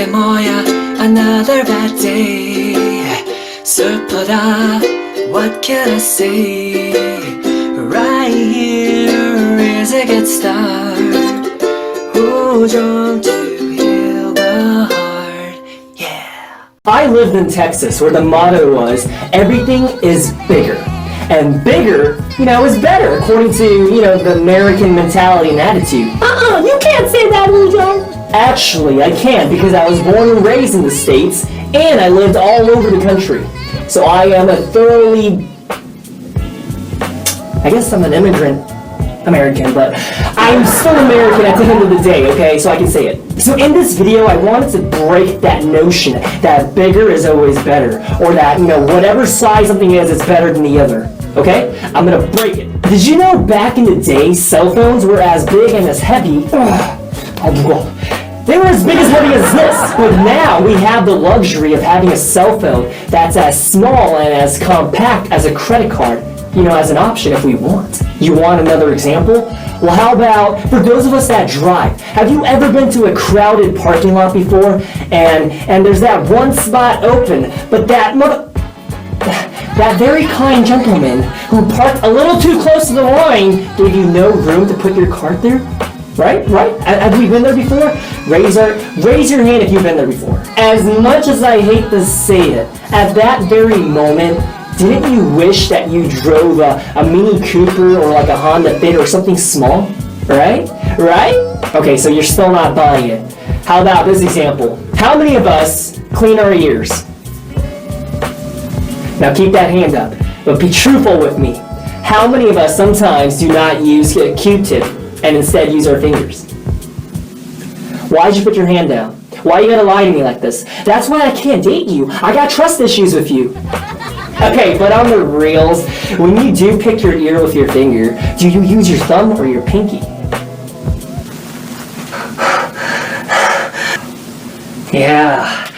이게 뭐야 another bad day 슬프다 what can I say right here is a good start 우정 to heal the heart yeah. I lived in Texas where the motto was everything is bigger. And bigger, is better according to, the American mentality and attitude. You can't say that, Ujo. Actually, I can because I was born and raised in the States and I lived all over the country. So I am a thoroughly, I guess I'm an immigrant American, but I'm still American at the end of the day, okay? So I can say it. So in this video, I wanted to break that notion that bigger is always better, or that, whatever size something is, it's better than the other, okay? I'm gonna break it. Did you know back in the day, cell phones were as big and as heavy? They were as big as heavy as this, but now we have the luxury of having a cell phone that's as small and as compact as a credit card, as an option if we want. You want another example? Well, how about for those of us that drive? Have you ever been to a crowded parking lot before and there's that one spot open, but that very kind gentleman who parked a little too close to the line gave you no room to put your cart there? Right? Have we been there before? Raise your hand if you've been there before. As much as I hate to say it, at that very moment, didn't you wish that you drove a Mini Cooper or like a Honda Fit or something small? Right? Okay, so you're still not buying it. How about this example? How many of us clean our ears? Now keep that hand up, but be truthful with me. How many of us sometimes do not use a Q-tip and instead use our fingers? Why'd you put your hand down? Why you gotta lie to me like this? That's why I can't date you. I got trust issues with you. Okay, but on the reals, when you do pick your ear with your finger, do you use your thumb or your pinky? Yeah,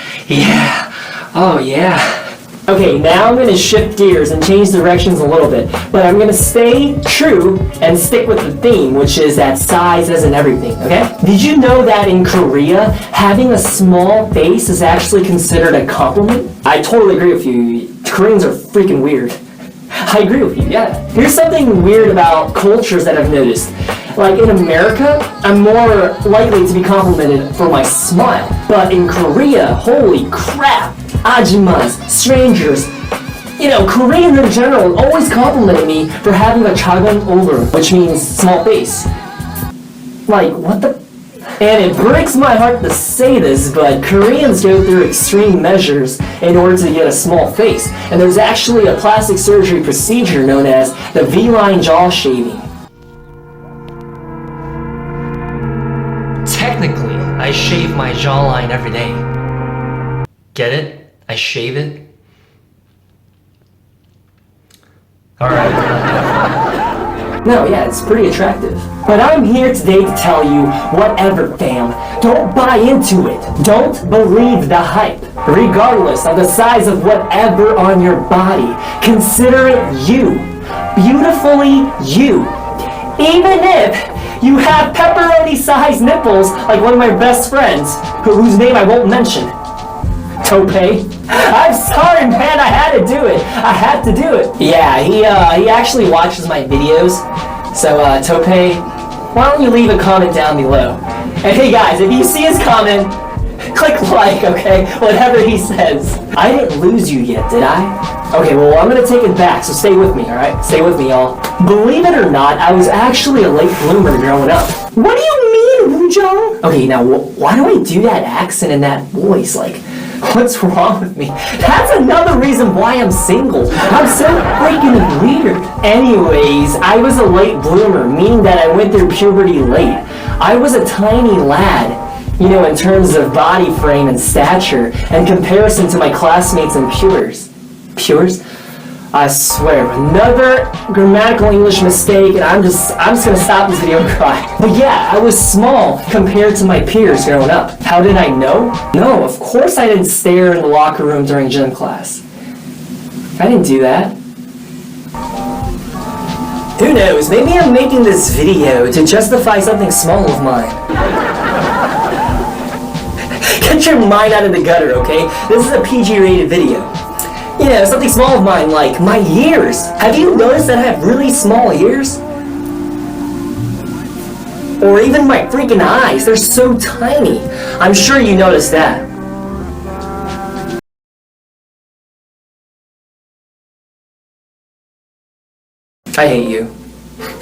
oh yeah. Okay, now I'm going to shift gears and change directions a little bit, but I'm going to stay true and stick with the theme, which is that size isn't everything, okay? Did you know that in Korea, having a small face is actually considered a compliment? I totally agree with you. Koreans are freaking weird. I agree with you, yeah. Here's something weird about cultures that I've noticed. Like in America, I'm more likely to be complimented for my smile. But in Korea, holy crap, ajumas, strangers, Koreans in general always complimented me for having a 작은 얼굴, which means small face. Like, what the? And it breaks my heart to say this, but Koreans go through extreme measures in order to get a small face. And there's actually a plastic surgery procedure known as the V-line jaw shaving. Technically, I shave my jawline every day. Get it? I shave it. Alright. No, yeah, it's pretty attractive. But I'm here today to tell you, whatever fam, don't buy into it. Don't believe the hype. Regardless of the size of whatever on your body, consider it you. Beautifully you. Even if you have pepperoni-sized nipples like one of my best friends, whose name I won't mention. Tope. I'm sorry, man, I had to do it. I had to do it. Yeah, he actually watches my videos. So, Tope, why don't you leave a comment down below? And hey guys, if you see his comment, click like, okay? Whatever he says. I didn't lose you yet, did I? Okay, well, I'm gonna take it back, so stay with me, alright? Stay with me, y'all. Believe it or not, I was actually a late bloomer growing up. What do you mean, Woo-jung? Okay, now, why do I do that accent and that voice? Like, what's wrong with me? That's another reason why I'm single. I'm so freaking weird. Anyways, I was a late bloomer, meaning that I went through puberty late. I was a tiny lad, in terms of body frame and stature, in comparison to my classmates and peers. Peers? I swear, another grammatical English mistake, and I'm just gonna stop this video and cry. But yeah, I was small compared to my peers growing up. How did I know? No, of course I didn't stare in the locker room during gym class. I didn't do that. Who knows, maybe I'm making this video to justify something small of mine. Get your mind out of the gutter, okay? This is a PG-rated video. You know, something small of mine, like my ears. Have you noticed that I have really small ears? Or even my freaking eyes, they're so tiny. I'm sure you noticed that. I hate you.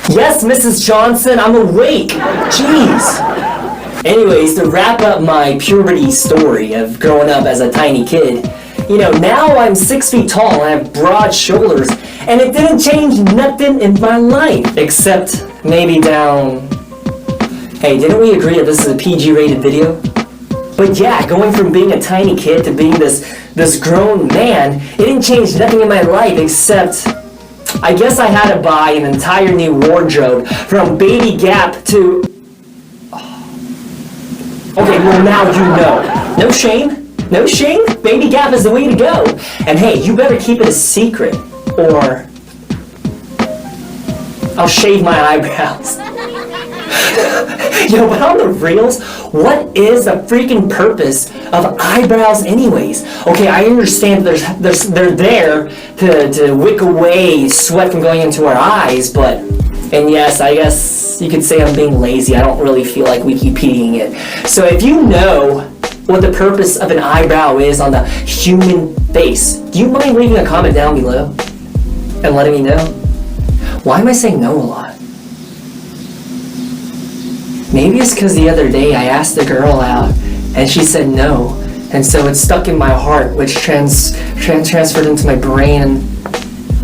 Yes, Mrs. Johnson, I'm awake. Jeez. Anyways, to wrap up my puberty story of growing up as a tiny kid, you know, now I'm 6 feet tall and I have broad shoulders, and it didn't change nothing in my life, except maybe down... Hey, didn't we agree that this is a PG-rated video? But yeah, going from being a tiny kid to being this grown man, it didn't change nothing in my life except... I guess I had to buy an entire new wardrobe from Baby Gap to... Okay, well now you know. No shame? No shame? Baby Gap is the way to go. And hey, you better keep it a secret, or I'll shave my eyebrows. Yo, but on the reals, what is the freaking purpose of eyebrows anyways? Okay, I understand they're there to wick away sweat from going into our eyes, but, and yes, I guess you could say I'm being lazy. I don't really feel like Wikipediaing it. So if you know what the purpose of an eyebrow is on the human face, do you mind leaving a comment down below and letting me know? Why am I saying no a lot? Maybe it's because the other day I asked the girl out and she said no, and so it stuck in my heart, which transferred into my brain, and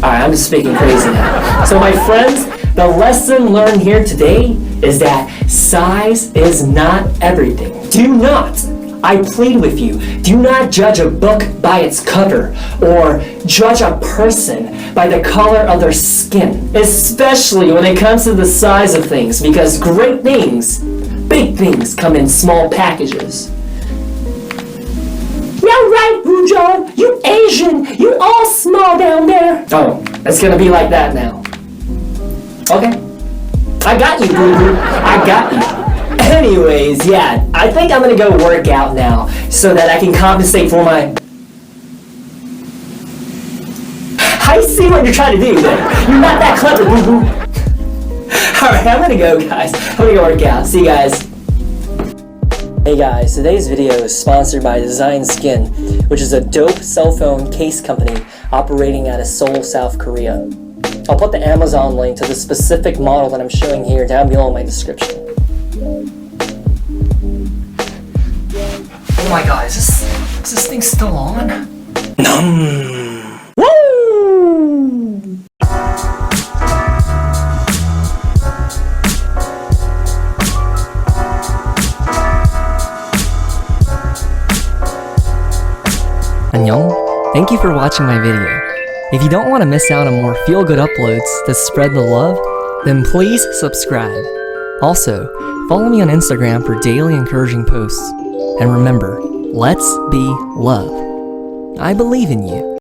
alright, I'm just speaking crazy now. So my friends, the lesson learned here today is that size is not everything. Do not, I plead with you, do not judge a book by its cover or judge a person by the color of their skin, especially when it comes to the size of things, because great things, big things, come in small packages. Yeah, right, Rujo, you Asian, you all small down there. Oh, it's gonna be like that now. Okay, I got you, boo-boo, I got you. Anyways, yeah, I think I'm gonna go work out now so that I can compensate for my... I see what you're trying to do there. You're not that clever, boo-boo. Alright, I'm gonna go, guys. I'm gonna go work out. See you guys. Hey guys, today's video is sponsored by Design Skin, which is a dope cell phone case company operating out of Seoul, South Korea. I'll put the Amazon link to the specific model that I'm showing here down below in my description. Oh my god, is this thing still on? Woo! Annyeong. Thank you for watching my video. If you don't want to miss out on more feel-good uploads to spread the love, then please subscribe. Also, follow me on Instagram for daily encouraging posts. And remember, let's be love. I believe in you.